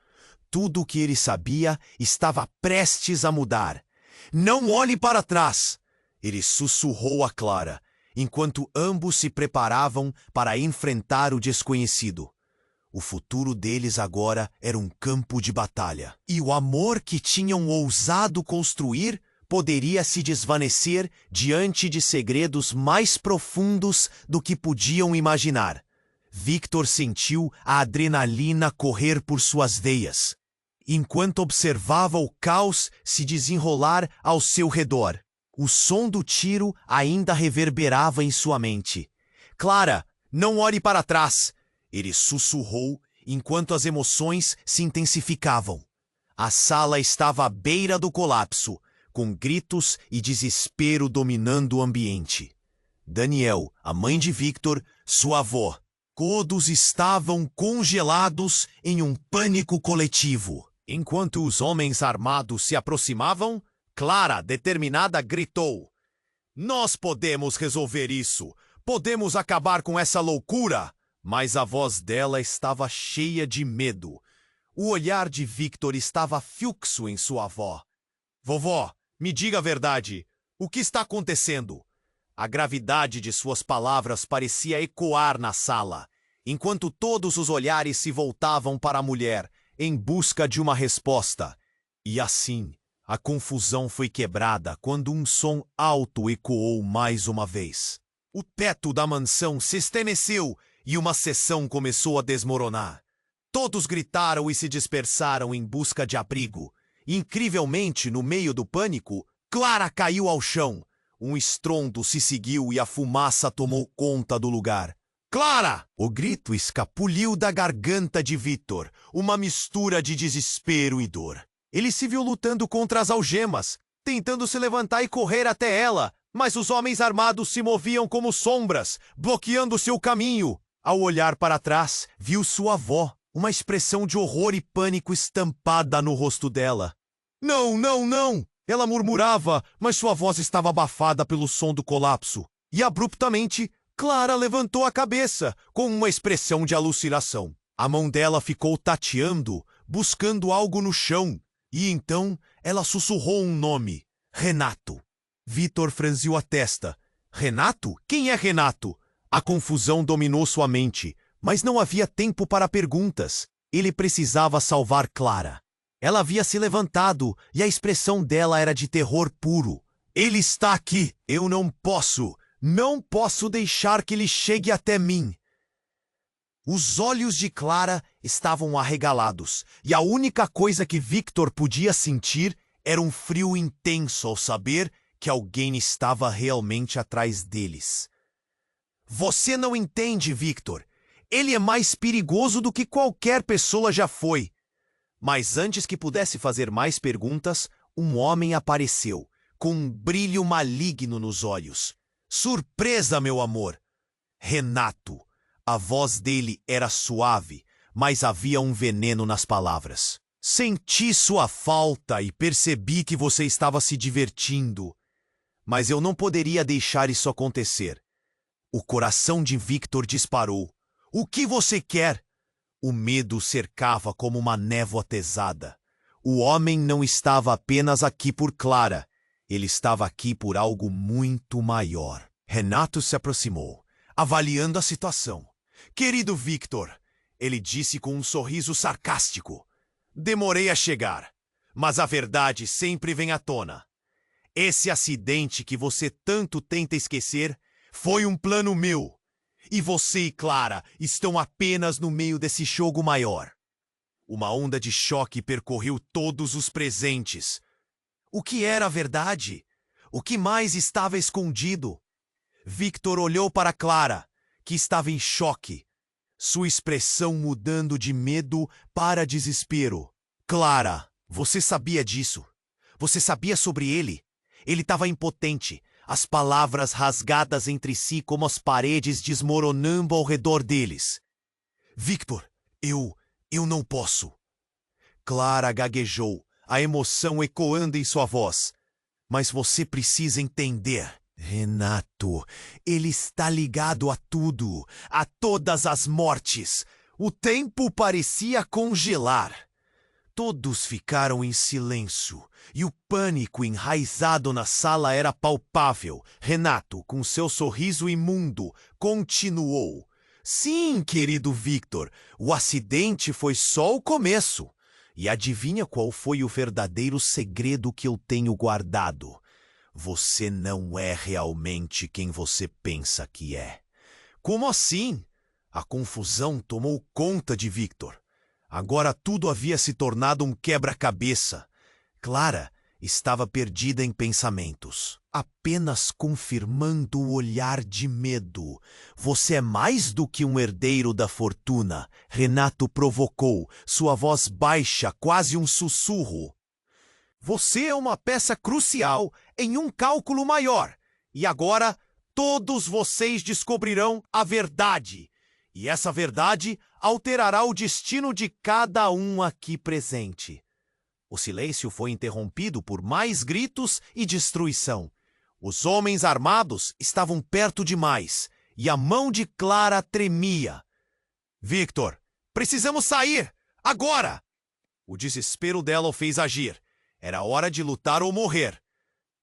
Tudo o que ele sabia estava prestes a mudar. Não olhe para trás! Ele sussurrou a Clara, enquanto ambos se preparavam para enfrentar o desconhecido. O futuro deles agora era um campo de batalha. E o amor que tinham ousado construir poderia se desvanecer diante de segredos mais profundos do que podiam imaginar. Victor sentiu a adrenalina correr por suas veias, enquanto observava o caos se desenrolar ao seu redor. O som do tiro ainda reverberava em sua mente. Clara, não olhe para trás! Ele sussurrou enquanto as emoções se intensificavam. A sala estava à beira do colapso, com gritos e desespero dominando o ambiente. Daniel, a mãe de Victor, sua avó, todos estavam congelados em um pânico coletivo. Enquanto os homens armados se aproximavam, Clara, determinada, gritou: Nós podemos resolver isso! Podemos acabar com essa loucura! Mas a voz dela estava cheia de medo. O olhar de Victor estava fixo em sua avó. Vovó, me diga a verdade. O que está acontecendo? A gravidade de suas palavras parecia ecoar na sala, enquanto todos os olhares se voltavam para a mulher, em busca de uma resposta. E assim, a confusão foi quebrada quando um som alto ecoou mais uma vez. O teto da mansão se estremeceu e uma seção começou a desmoronar. Todos gritaram e se dispersaram em busca de abrigo. Incrivelmente, no meio do pânico, Clara caiu ao chão. Um estrondo se seguiu e a fumaça tomou conta do lugar. Clara! O grito escapuliu da garganta de Victor, uma mistura de desespero e dor. Ele se viu lutando contra as algemas, tentando se levantar e correr até ela, mas os homens armados se moviam como sombras, bloqueando seu caminho. Ao olhar para trás, viu sua avó, uma expressão de horror e pânico estampada no rosto dela. Não, não, não! Ela murmurava, mas sua voz estava abafada pelo som do colapso. E abruptamente, Clara levantou a cabeça, com uma expressão de alucinação. A mão dela ficou tateando, buscando algo no chão, e então ela sussurrou um nome: Renato. Victor franziu a testa. Renato? Quem é Renato? A confusão dominou sua mente, mas não havia tempo para perguntas. Ele precisava salvar Clara. Ela havia se levantado e a expressão dela era de terror puro. Ele está aqui! Eu não posso deixar que ele chegue até mim. Os olhos de Clara estavam arregalados, e a única coisa que Victor podia sentir era um frio intenso ao saber que alguém estava realmente atrás deles. Você não entende, Victor. Ele é mais perigoso do que qualquer pessoa já foi. Mas antes que pudesse fazer mais perguntas, um homem apareceu, com um brilho maligno nos olhos. Surpresa, meu amor! Renato. A voz dele era suave, mas havia um veneno nas palavras. Senti sua falta e percebi que você estava se divertindo. Mas eu não poderia deixar isso acontecer. O coração de Victor disparou. O que você quer? O medo cercava como uma névoa pesada. O homem não estava apenas aqui por Clara. Ele estava aqui por algo muito maior. Renato se aproximou, avaliando a situação. Querido Victor, ele disse com um sorriso sarcástico. Demorei a chegar, mas a verdade sempre vem à tona. Esse acidente que você tanto tenta esquecer foi um plano meu. E você e Clara estão apenas no meio desse jogo maior. Uma onda de choque percorreu todos os presentes. O que era a verdade? O que mais estava escondido? Victor olhou para Clara, que estava em choque, sua expressão mudando de medo para desespero. Clara, você sabia disso? Você sabia sobre ele? Ele estava impotente, as palavras rasgadas entre si como as paredes desmoronando ao redor deles. Victor, eu não posso. Clara gaguejou, a emoção ecoando em sua voz. Mas você precisa entender. Renato, ele está ligado a tudo, a todas as mortes. O tempo parecia congelar. Todos ficaram em silêncio, e o pânico enraizado na sala era palpável. Renato, com seu sorriso imundo, continuou. Sim, querido Victor, o acidente foi só o começo. E adivinha qual foi o verdadeiro segredo que eu tenho guardado? Você não é realmente quem você pensa que é. Como assim? A confusão tomou conta de Victor. Agora tudo havia se tornado um quebra-cabeça. Clara estava perdida em pensamentos, apenas confirmando o olhar de medo. Você é mais do que um herdeiro da fortuna, Renato provocou, sua voz baixa, quase um sussurro. Você é uma peça crucial em um cálculo maior. E agora, todos vocês descobrirão a verdade. E essa verdade alterará o destino de cada um aqui presente. O silêncio foi interrompido por mais gritos e destruição. Os homens armados estavam perto demais, e a mão de Clara tremia. Victor, precisamos sair! Agora! O desespero dela o fez agir. Era hora de lutar ou morrer.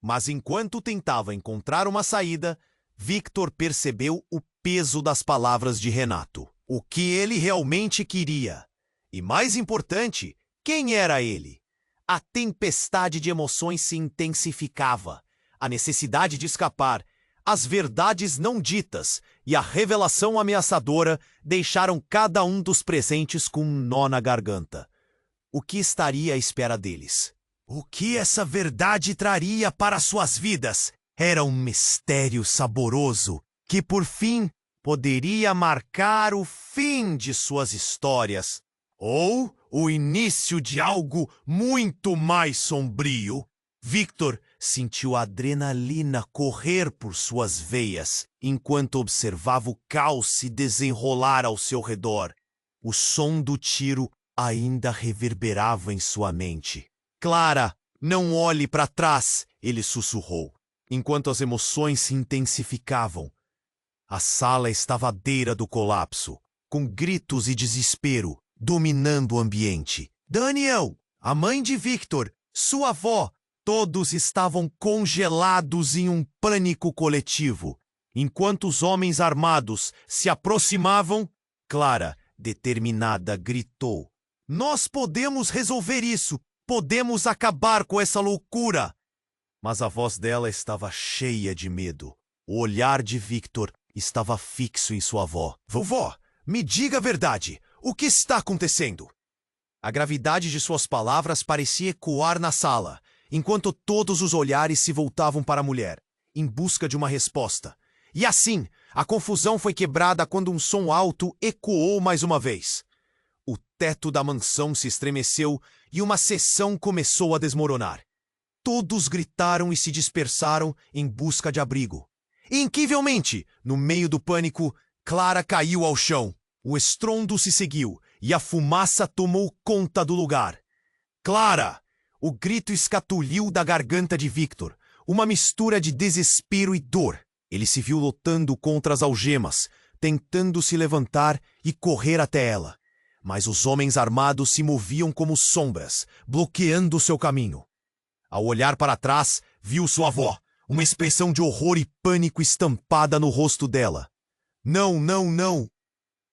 Mas enquanto tentava encontrar uma saída, Victor percebeu o peso das palavras de Renato. O que ele realmente queria. E mais importante, quem era ele? A tempestade de emoções se intensificava. A necessidade de escapar, as verdades não ditas e a revelação ameaçadora deixaram cada um dos presentes com um nó na garganta. O que estaria à espera deles? O que essa verdade traria para suas vidas? Era um mistério saboroso que, por fim, poderia marcar o fim de suas histórias, ou o início de algo muito mais sombrio. Victor sentiu a adrenalina correr por suas veias enquanto observava o caos se desenrolar ao seu redor. O som do tiro ainda reverberava em sua mente. Clara, não olhe para trás, ele sussurrou, enquanto as emoções se intensificavam. A sala estava à beira do colapso, com gritos e desespero dominando o ambiente. Daniel, a mãe de Victor, sua avó, todos estavam congelados em um pânico coletivo. Enquanto os homens armados se aproximavam, Clara, determinada, gritou: "Nós podemos resolver isso! Podemos acabar com essa loucura!" Mas a voz dela estava cheia de medo. O olhar de Victor estava fixo em sua avó. "Vovó, me diga a verdade. O que está acontecendo?" A gravidade de suas palavras parecia ecoar na sala, enquanto todos os olhares se voltavam para a mulher, em busca de uma resposta. E assim, a confusão foi quebrada quando um som alto ecoou mais uma vez. O teto da mansão se estremeceu e uma seção começou a desmoronar. Todos gritaram e se dispersaram em busca de abrigo. E, incrivelmente, no meio do pânico, Clara caiu ao chão. O estrondo se seguiu e a fumaça tomou conta do lugar. "Clara!" O grito escapuliu da garganta de Victor, uma mistura de desespero e dor. Ele se viu lutando contra as algemas, tentando se levantar e correr até ela. Mas os homens armados se moviam como sombras, bloqueando seu caminho. Ao olhar para trás, viu sua avó, uma expressão de horror e pânico estampada no rosto dela. "Não, não, não!"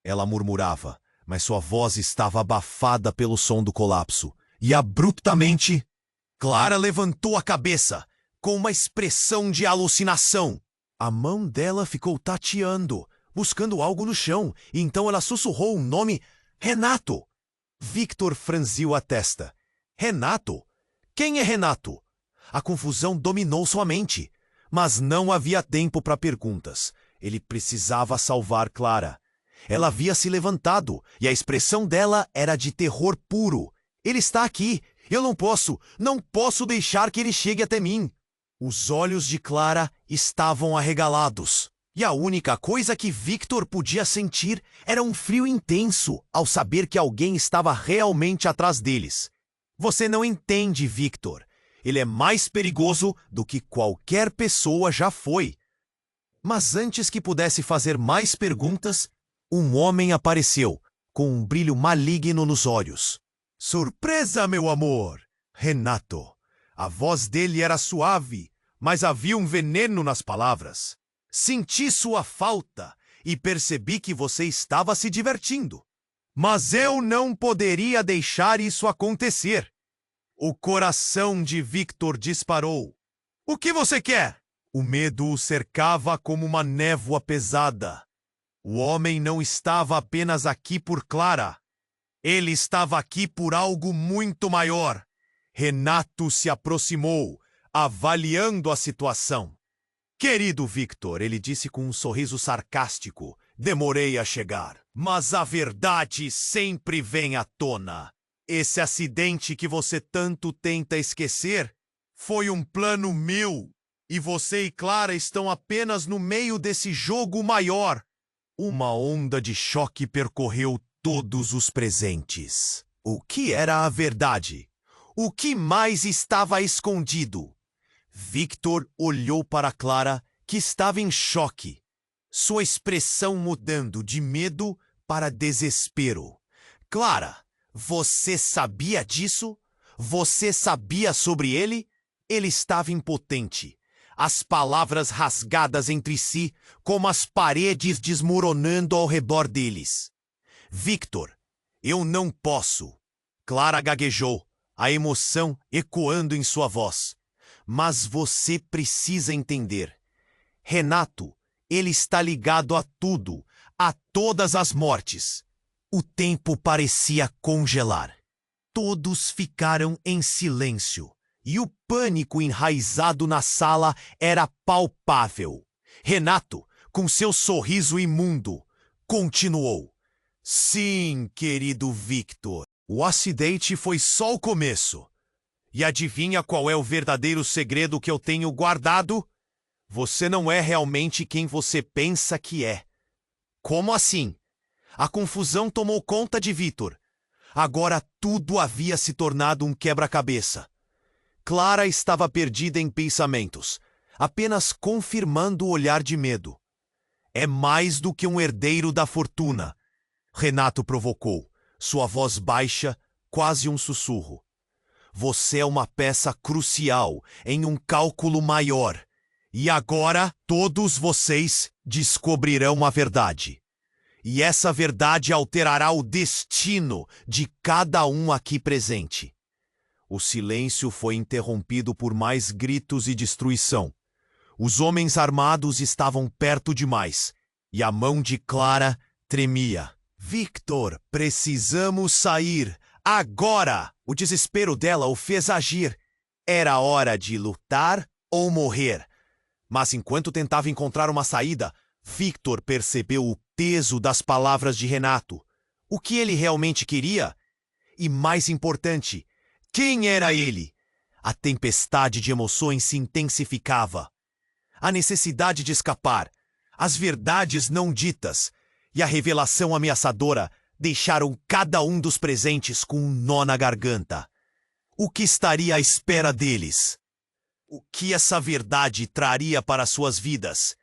ela murmurava, mas sua voz estava abafada pelo som do colapso. E abruptamente, Clara levantou a cabeça, com uma expressão de alucinação. A mão dela ficou tateando, buscando algo no chão, e então ela sussurrou o nome Renato. Victor franziu a testa. Renato? Quem é Renato? A confusão dominou sua mente, mas não havia tempo para perguntas. Ele precisava salvar Clara. Ela havia se levantado, e a expressão dela era de terror puro. "Ele está aqui! Eu não posso deixar que ele chegue até mim!" Os olhos de Clara estavam arregalados, e a única coisa que Victor podia sentir era um frio intenso ao saber que alguém estava realmente atrás deles. "Você não entende, Victor. Ele é mais perigoso do que qualquer pessoa já foi." Mas antes que pudesse fazer mais perguntas, um homem apareceu, com um brilho maligno nos olhos. "Surpresa, meu amor! Renato." A voz dele era suave, mas havia um veneno nas palavras. "Senti sua falta e percebi que você estava se divertindo. Mas eu não poderia deixar isso acontecer." O coração de Victor disparou. "O que você quer?" O medo o cercava como uma névoa pesada. O homem não estava apenas aqui por Clara. Ele estava aqui por algo muito maior. Renato se aproximou, avaliando a situação. "Querido Victor," ele disse com um sorriso sarcástico, "demorei a chegar, mas a verdade sempre vem à tona. Esse acidente que você tanto tenta esquecer foi um plano meu, e você e Clara estão apenas no meio desse jogo maior." Uma onda de choque percorreu todos os presentes. O que era a verdade? O que mais estava escondido? Victor olhou para Clara, que estava em choque, sua expressão mudando de medo para desespero. "Clara, você sabia disso? Você sabia sobre ele?" Ele estava impotente, as palavras rasgadas entre si, como as paredes desmoronando ao redor deles. "Victor, eu não posso." Clara gaguejou, a emoção ecoando em sua voz. "Mas você precisa entender. Renato, ele está ligado a tudo, a todas as mortes." O tempo parecia congelar. Todos ficaram em silêncio, e o pânico enraizado na sala era palpável. Renato, com seu sorriso imundo, continuou. Sim, querido Victor, o acidente foi só o começo. E adivinha qual é o verdadeiro segredo que eu tenho guardado? Você não é realmente quem você pensa que é. Como assim? A confusão tomou conta de Victor. Agora tudo havia se tornado um quebra-cabeça. Clara estava perdida em pensamentos, apenas confirmando o olhar de medo. É mais do que um herdeiro da fortuna, Renato provocou, sua voz baixa, quase um sussurro. Você é uma peça crucial em um cálculo maior. E agora todos vocês descobrirão a verdade. E essa verdade alterará o destino de cada um aqui presente. O silêncio foi interrompido por mais gritos e destruição. Os homens armados estavam perto demais, e a mão de Clara tremia. Victor, precisamos sair. Agora! O desespero dela o fez agir. Era hora de lutar ou morrer. Mas enquanto tentava encontrar uma saída, Victor percebeu o peso das palavras de Renato. O que ele realmente queria? E mais importante, quem era ele? A tempestade de emoções se intensificava. A necessidade de escapar, as verdades não ditas e a revelação ameaçadora deixaram cada um dos presentes com um nó na garganta. O que estaria à espera deles? O que essa verdade traria para suas vidas?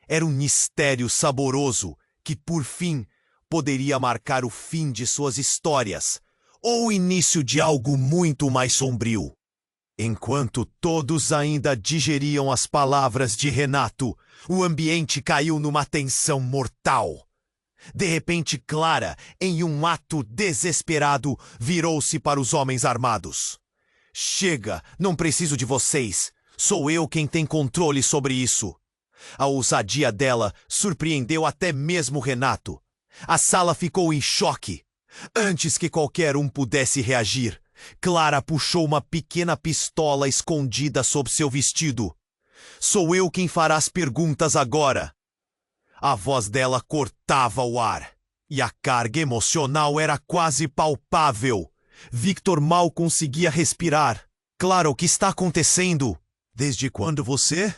Era um mistério saboroso que, por fim, poderia marcar o fim de suas histórias ou o início de algo muito mais sombrio. Enquanto todos ainda digeriam as palavras de Renato, o ambiente caiu numa tensão mortal. De repente, Clara, em um ato desesperado, virou-se para os homens armados. Chega, não preciso de vocês. Sou eu quem tem controle sobre isso. A ousadia dela surpreendeu até mesmo Renato. A sala ficou em choque. Antes que qualquer um pudesse reagir, Clara puxou uma pequena pistola escondida sob seu vestido. Sou eu quem fará as perguntas agora. A voz dela cortava o ar, e a carga emocional era quase palpável. Victor mal conseguia respirar. Clara, o que está acontecendo? Desde quando você?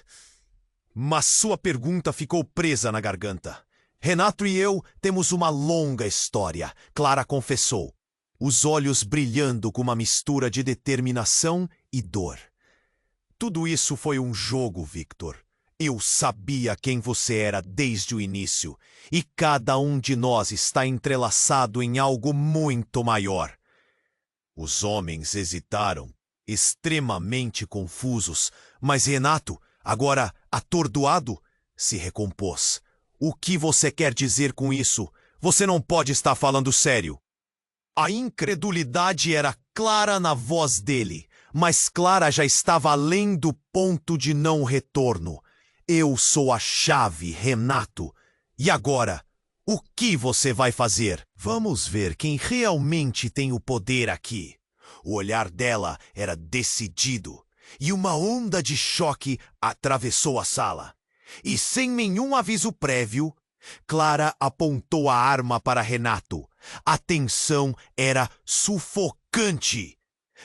Mas sua pergunta ficou presa na garganta. Renato e eu temos uma longa história, Clara confessou, os olhos brilhando com uma mistura de determinação e dor. Tudo isso foi um jogo, Victor. Eu sabia quem você era desde o início, e cada um de nós está entrelaçado em algo muito maior. Os homens hesitaram, extremamente confusos, mas Renato, agora atordoado, se recompôs. O que você quer dizer com isso? Você não pode estar falando sério. A incredulidade era clara na voz dele, mas Clara já estava além do ponto de não retorno. Eu sou a chave, Renato. E agora, o que você vai fazer? Vamos ver quem realmente tem o poder aqui. O olhar dela era decidido, e uma onda de choque atravessou a sala. E sem nenhum aviso prévio, Clara apontou a arma para Renato. A tensão era sufocante.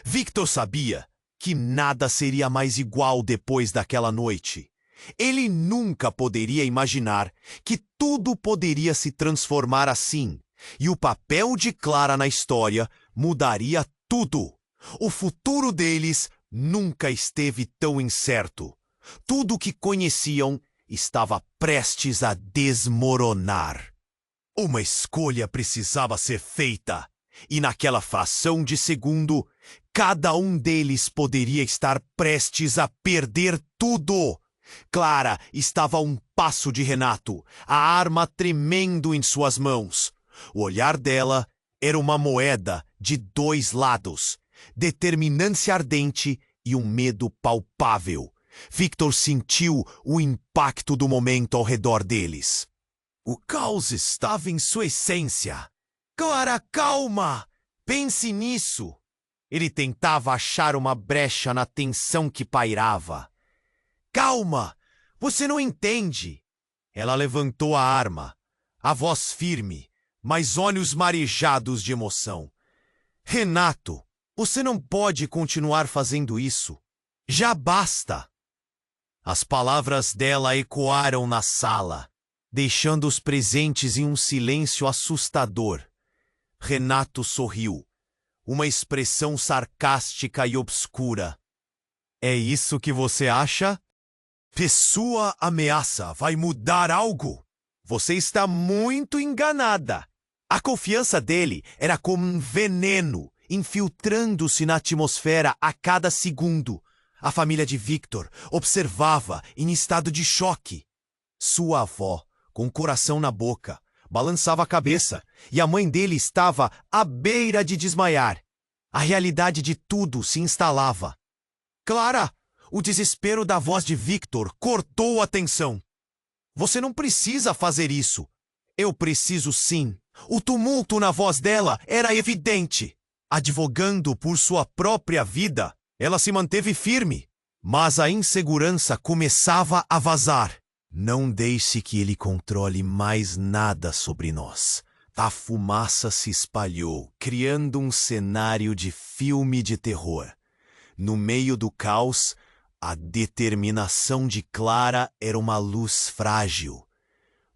Victor sabia que nada seria mais igual depois daquela noite. Ele nunca poderia imaginar que tudo poderia se transformar assim, e o papel de Clara na história mudaria tudo. O futuro deles nunca esteve tão incerto. Tudo o que conheciam estava prestes a desmoronar. Uma escolha precisava ser feita, e naquela fração de segundo, cada um deles poderia estar prestes a perder tudo. Clara estava a um passo de Renato, a arma tremendo em suas mãos. O olhar dela era uma moeda de dois lados, determinância ardente e um medo palpável. Victor sentiu o impacto do momento ao redor deles. O caos estava em sua essência. Clara, calma! Pense nisso! Ele tentava achar uma brecha na tensão que pairava. Calma! Você não entende! Ela levantou a arma, a voz firme, mas olhos marejados de emoção. Renato, você não pode continuar fazendo isso. Já basta! As palavras dela ecoaram na sala, deixando os presentes em um silêncio assustador. Renato sorriu, uma expressão sarcástica e obscura. É isso que você acha? Sua ameaça vai mudar algo? Você está muito enganada. A confiança dele era como um veneno, infiltrando-se na atmosfera a cada segundo. A família de Victor observava em estado de choque. Sua avó, com o coração na boca, balançava a cabeça e a mãe dele estava à beira de desmaiar. A realidade de tudo se instalava. Clara, o desespero da voz de Victor cortou a tensão. Você não precisa fazer isso. Eu preciso sim. O tumulto na voz dela era evidente. Advogando por sua própria vida, ela se manteve firme, mas a insegurança começava a vazar. Não deixe que ele controle mais nada sobre nós. A fumaça se espalhou, criando um cenário de filme de terror. No meio do caos, a determinação de Clara era uma luz frágil.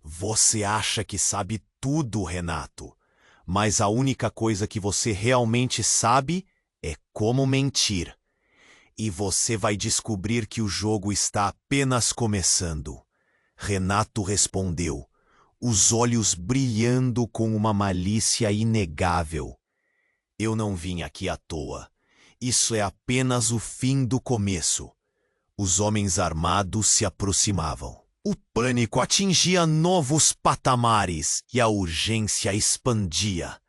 Você acha que sabe tudo, Renato, mas a única coisa que você realmente sabe é como mentir. E você vai descobrir que o jogo está apenas começando. Renato respondeu, os olhos brilhando com uma malícia inegável. Eu não vim aqui à toa. Isso é apenas o fim do começo. Os homens armados se aproximavam. O pânico atingia novos patamares e a urgência expandia.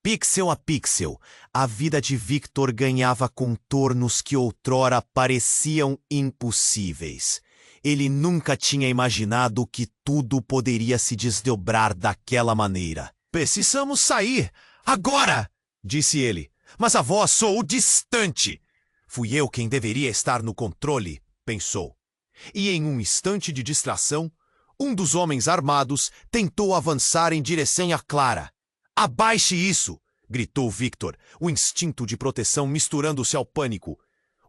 Pixel a pixel, a vida de Victor ganhava contornos que outrora pareciam impossíveis. Ele nunca tinha imaginado que tudo poderia se desdobrar daquela maneira. Precisamos sair, agora! Disse ele, mas a voz soou distante. Fui eu quem deveria estar no controle, pensou. E em um instante de distração, um dos homens armados tentou avançar em direção a Clara. Abaixe isso! Gritou Victor, o instinto de proteção misturando-se ao pânico.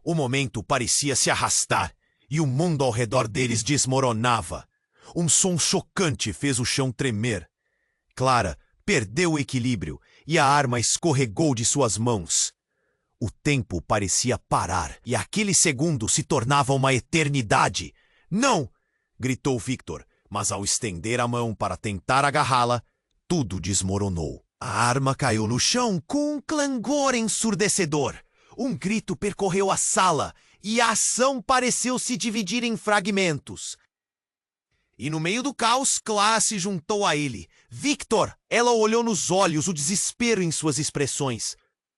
O momento parecia se arrastar e o mundo ao redor deles desmoronava. Um som chocante fez o chão tremer. Clara perdeu o equilíbrio e a arma escorregou de suas mãos. O tempo parecia parar e aquele segundo se tornava uma eternidade. Não! Gritou Victor, mas ao estender a mão para tentar agarrá-la, tudo desmoronou. A arma caiu no chão com um clangor ensurdecedor. Um grito percorreu a sala e a ação pareceu se dividir em fragmentos. E no meio do caos, Clara se juntou a ele. Victor! Ela olhou nos olhos, o desespero em suas expressões.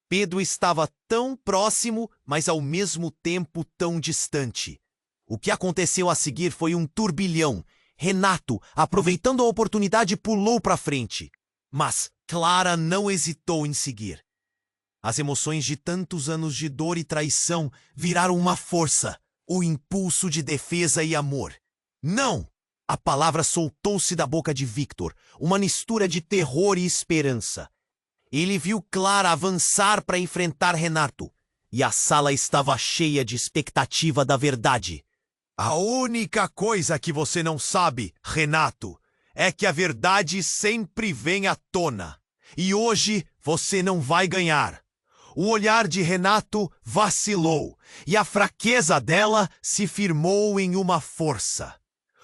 Pedro estava tão próximo, mas ao mesmo tempo tão distante. O que aconteceu a seguir foi um turbilhão. Renato, aproveitando a oportunidade, pulou para frente. Mas Clara não hesitou em seguir. As emoções de tantos anos de dor e traição viraram uma força, o impulso de defesa e amor. Não! A palavra soltou-se da boca de Victor, uma mistura de terror e esperança. Ele viu Clara avançar para enfrentar Renato, e a sala estava cheia de expectativa da verdade. A única coisa que você não sabe, Renato, é que a verdade sempre vem à tona. E hoje você não vai ganhar. O olhar de Renato vacilou, e a fraqueza dela se firmou em uma força.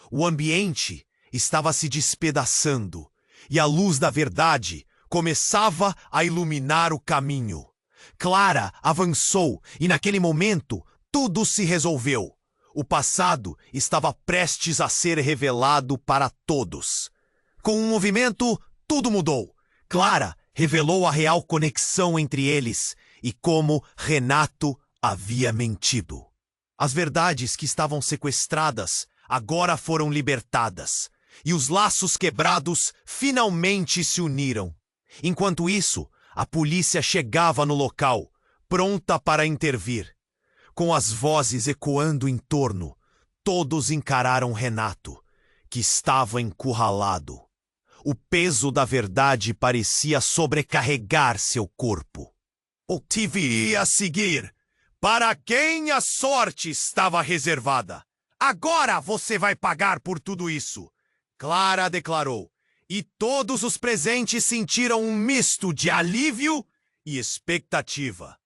O ambiente estava se despedaçando, e a luz da verdade começava a iluminar o caminho. Clara avançou, e naquele momento tudo se resolveu. O passado estava prestes a ser revelado para todos. Com um movimento, tudo mudou. Clara revelou a real conexão entre eles e como Renato havia mentido. As verdades que estavam sequestradas agora foram libertadas, e os laços quebrados finalmente se uniram. Enquanto isso, a polícia chegava no local, pronta para intervir. Com as vozes ecoando em torno, todos encararam Renato, que estava encurralado. O peso da verdade parecia sobrecarregar seu corpo. O que viria a seguir? Para quem a sorte estava reservada? Agora você vai pagar por tudo isso, Clara declarou. E todos os presentes sentiram um misto de alívio e expectativa.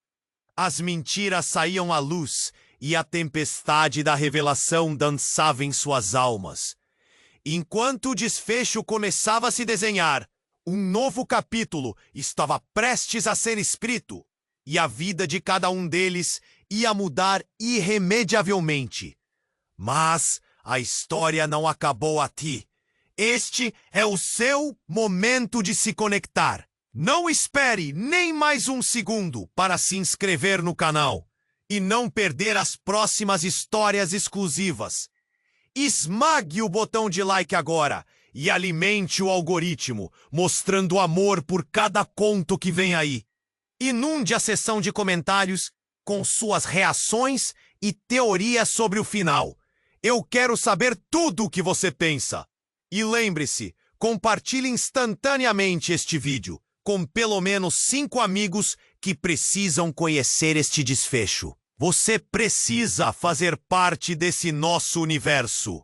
As mentiras saíam à luz e a tempestade da revelação dançava em suas almas. Enquanto o desfecho começava a se desenhar, um novo capítulo estava prestes a ser escrito, e a vida de cada um deles ia mudar irremediavelmente. Mas a história não acabou aqui. Este é o seu momento de se conectar. Não espere nem mais um segundo para se inscrever no canal e não perder as próximas histórias exclusivas. Esmague o botão de like agora e alimente o algoritmo, mostrando amor por cada conto que vem aí. Inunde a seção de comentários com suas reações e teorias sobre o final. Eu quero saber tudo o que você pensa. E lembre-se, compartilhe instantaneamente este vídeo com pelo menos 5 amigos que precisam conhecer este desfecho. Você precisa fazer parte desse nosso universo.